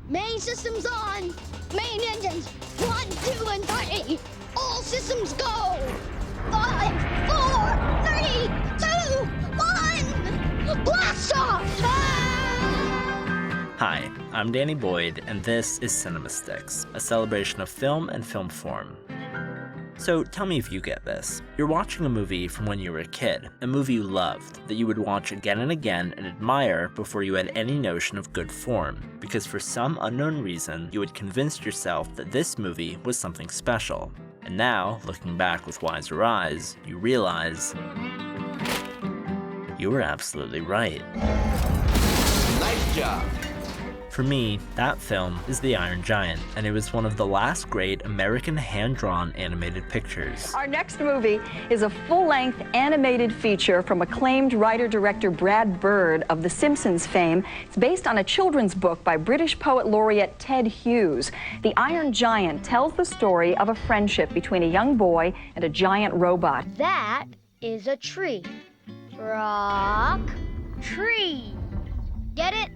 Main systems on. Main engines. 1, 2, and 3. All systems go. 5, 4, 3, 2, 1. Blast off! Hi, I'm Danny Boyd, and this is CinemaStix, a celebration of film and film form. So tell me if you get this. You're watching a movie from when you were a kid, a movie you loved, that you would watch again and again and admire before you had any notion of good form, because for some unknown reason, you had convinced yourself that this movie was something special. And now, looking back with wiser eyes, you realize you were absolutely right. Nice job. For me, that film is The Iron Giant, and it was one of the last great American hand-drawn animated pictures. Our next movie is a full-length animated feature from acclaimed writer-director Brad Bird of The Simpsons fame. It's based on a children's book by British poet laureate Ted Hughes. The Iron Giant tells the story of a friendship between a young boy and a giant robot. That is a tree. Rock. Tree. Get it?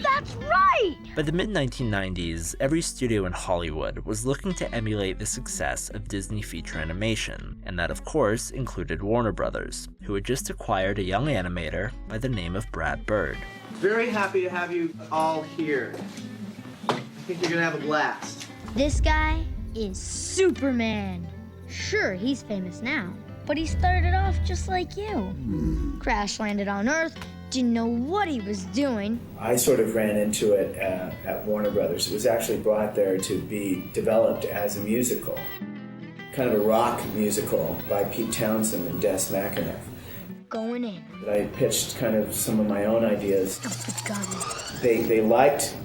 That's right! By the mid-1990s, every studio in Hollywood was looking to emulate the success of Disney feature animation, and that of course included Warner Brothers, who had just acquired a young animator by the name of Brad Bird. Very happy to have you all here. I think you're gonna have a blast. This guy is Superman. Sure, he's famous now, but he started off just like you. Crash landed on Earth, didn't know what he was doing. I sort of ran into it at Warner Brothers. It was actually brought there to be developed as a musical, kind of a rock musical by Pete Townsend and Des McAnuff. Going in. I pitched kind of some of my own ideas. Stop the gun. They liked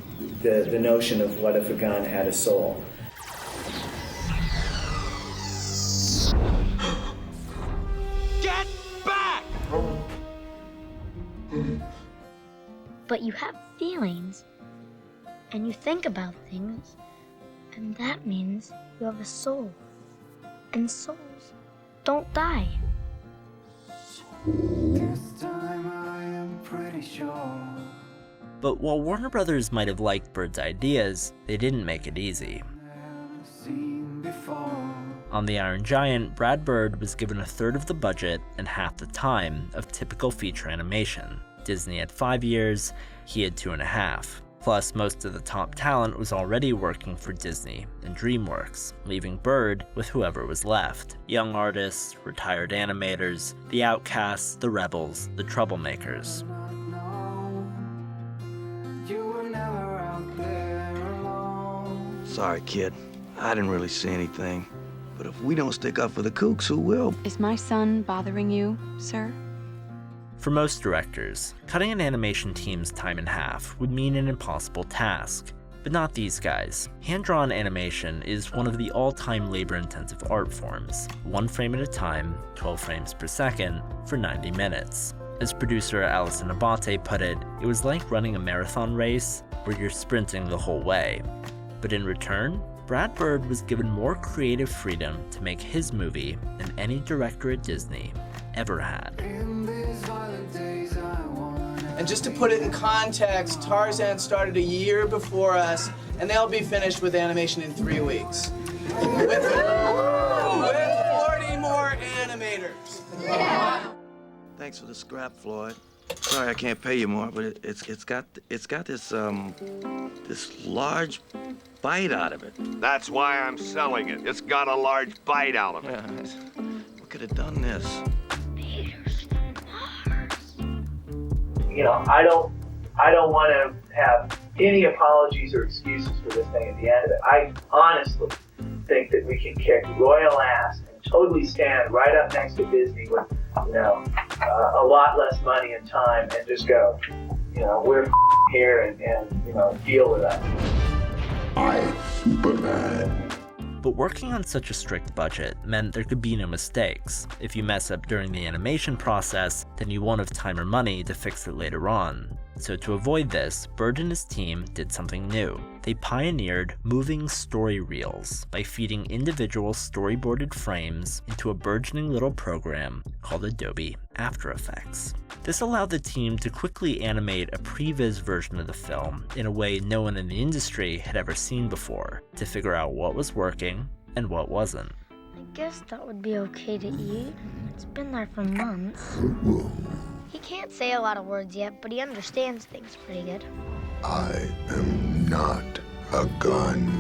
the notion of what if a gun had a soul. Get back! But you have feelings, and you think about things, and that means you have a soul. And souls don't die. This time I am pretty sure. But while Warner Brothers might have liked Bird's ideas, they didn't make it easy. Seen before. On The Iron Giant, Brad Bird was given a third of the budget and half the time of typical feature animation. Disney had 5 years, he had 2.5. Plus, most of the top talent was already working for Disney and DreamWorks, leaving Bird with whoever was left. Young artists, retired animators, the outcasts, the rebels, the troublemakers. You were never out there alone. Sorry, kid. I didn't really see anything. But if we don't stick up for the kooks, who will? Is my son bothering you, sir? For most directors, cutting an animation team's time in half would mean an impossible task. But not these guys. Hand-drawn animation is one of the all-time labor-intensive art forms, 1 frame at a time, 12 frames per second, for 90 minutes. As producer Alison Abate put it was like running a marathon race where you're sprinting the whole way. But in return, Brad Bird was given more creative freedom to make his movie than any director at Disney ever had. In these violent days I wanna. And just to put it in context, Tarzan started a year before us, and they'll be finished with animation in 3 weeks. with 40 more animators. Thanks for the scrap, Floyd. Sorry I can't pay you more, but it's got this this large bite out of it. That's why I'm selling it. It's got a large bite out of it. We could have done this. Peter's from Mars. You know, I don't want to have any apologies or excuses for this thing at the end of it. I honestly think that we can kick royal ass and totally stand right up next to Disney with, a lot less money and time and just go, we're here and deal with us. I'm Superman. But working on such a strict budget meant there could be no mistakes. If you mess up during the animation process, then you won't have time or money to fix it later on. So to avoid this, Bird and his team did something new. They pioneered moving story reels by feeding individual storyboarded frames into a burgeoning little program called Adobe After Effects. This allowed the team to quickly animate a previs version of the film in a way no one in the industry had ever seen before, to figure out what was working and what wasn't. I guess that would be okay to eat. It's been there for months. He can't say a lot of words yet, but he understands things pretty good. I am not a gun.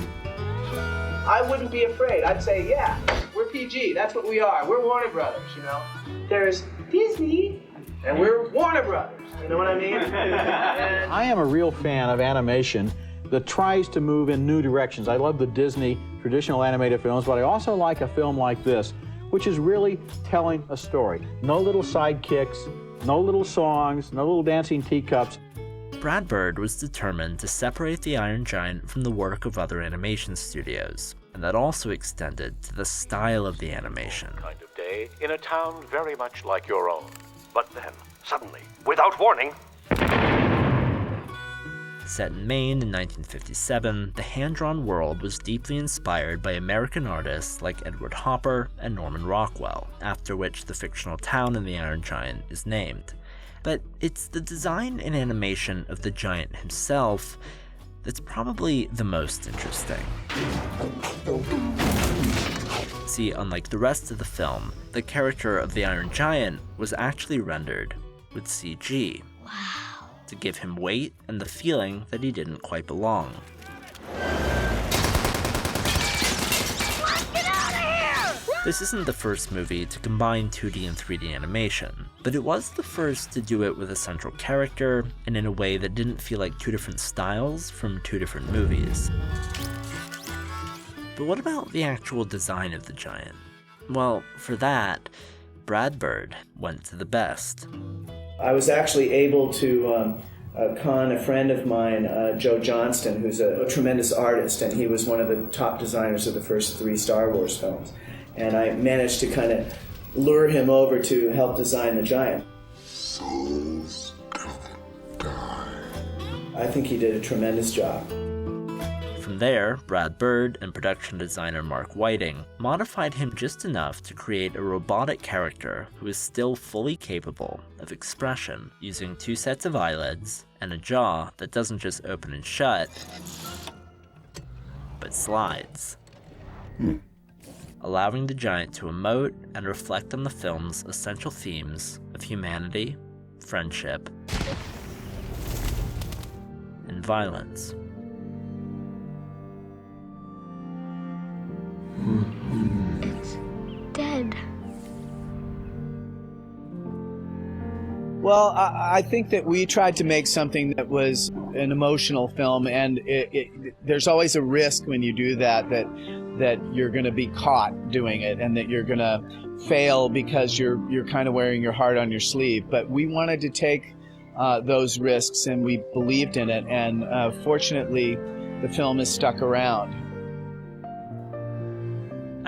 I wouldn't be afraid. I'd say, yeah, we're PG. That's what we are. We're Warner Brothers, you know? There's Disney, and we're Warner Brothers. You know what I mean? I am a real fan of animation that tries to move in new directions. I love the Disney traditional animated films, but I also like a film like this, which is really telling a story. No little sidekicks, no little songs, no little dancing teacups. Brad Bird was determined to separate the Iron Giant from the work of other animation studios, and that also extended to the style of the animation. Kind of day in a town very much like your own. But then, suddenly, without warning... Set in Maine in 1957, the hand-drawn world was deeply inspired by American artists like Edward Hopper and Norman Rockwell, after which the fictional town in the Iron Giant is named. But it's the design and animation of the giant himself that's probably the most interesting. See, unlike the rest of the film, the character of the Iron Giant was actually rendered with CG. Wow. To give him weight and the feeling that he didn't quite belong. Get out of here! This isn't the first movie to combine 2D and 3D animation, but it was the first to do it with a central character and in a way that didn't feel like two different styles from two different movies. But what about the actual design of the giant? Well, for that, Brad Bird went to the best. I was actually able to con a friend of mine, Joe Johnston, who's a tremendous artist, and he was one of the top designers of the first 3 Star Wars films. And I managed to kind of lure him over to help design the giant. Souls don't die. I think he did a tremendous job. From there, Brad Bird and production designer Mark Whiting modified him just enough to create a robotic character who is still fully capable of expression, using 2 sets of eyelids and a jaw that doesn't just open and shut, but slides, allowing the giant to emote and reflect on the film's essential themes of humanity, friendship, and violence. It's dead. Well, I think that we tried to make something that was an emotional film, and there's always a risk when you do that you're going to be caught doing it, and that you're going to fail because you're kind of wearing your heart on your sleeve. But we wanted to take those risks, and we believed in it, and fortunately, the film has stuck around.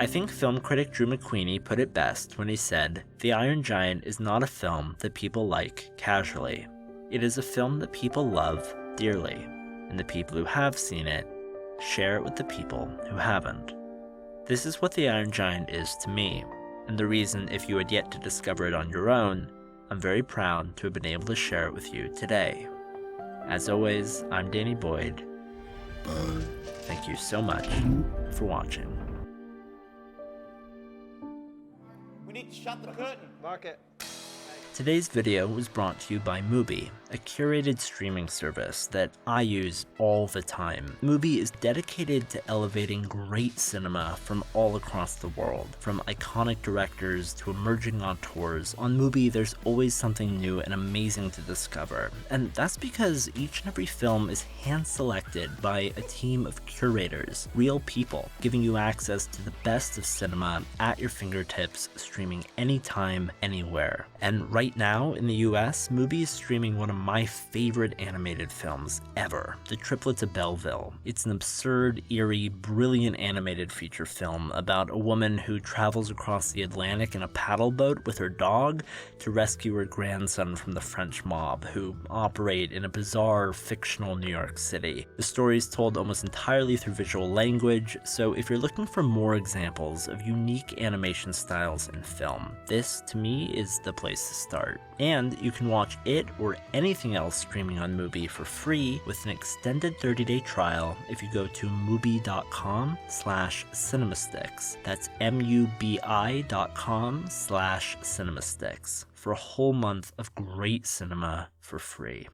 I think film critic Drew McQueenie put it best when he said, "The Iron Giant is not a film that people like casually. It is a film that people love dearly, and the people who have seen it share it with the people who haven't. This is what The Iron Giant is to me, and the reason, if you had yet to discover it on your own, I'm very proud to have been able to share it with you today. As always, I'm Danny Boyd. Thank you so much for watching." We need to shut the curtain. Mark it. Today's video was brought to you by Mubi, a curated streaming service that I use all the time. Mubi is dedicated to elevating great cinema from all across the world, from iconic directors to emerging auteurs. On Mubi, there's always something new and amazing to discover, and that's because each and every film is hand-selected by a team of curators, real people, giving you access to the best of cinema at your fingertips, streaming anytime, anywhere. And right now, in the US, Mubi is streaming one of my favorite animated films ever, The Triplets of Belleville. It's an absurd, eerie, brilliant animated feature film about a woman who travels across the Atlantic in a paddle boat with her dog to rescue her grandson from the French mob, who operate in a bizarre, fictional New York City. The story is told almost entirely through visual language, so if you're looking for more examples of unique animation styles in film, this, to me, is the place to start. And you can watch it or anything else streaming on Mubi for free with an extended 30-day trial if you go to mubi.com/CinemaStix. That's mubi.com/CinemaStix for a whole month of great cinema for free.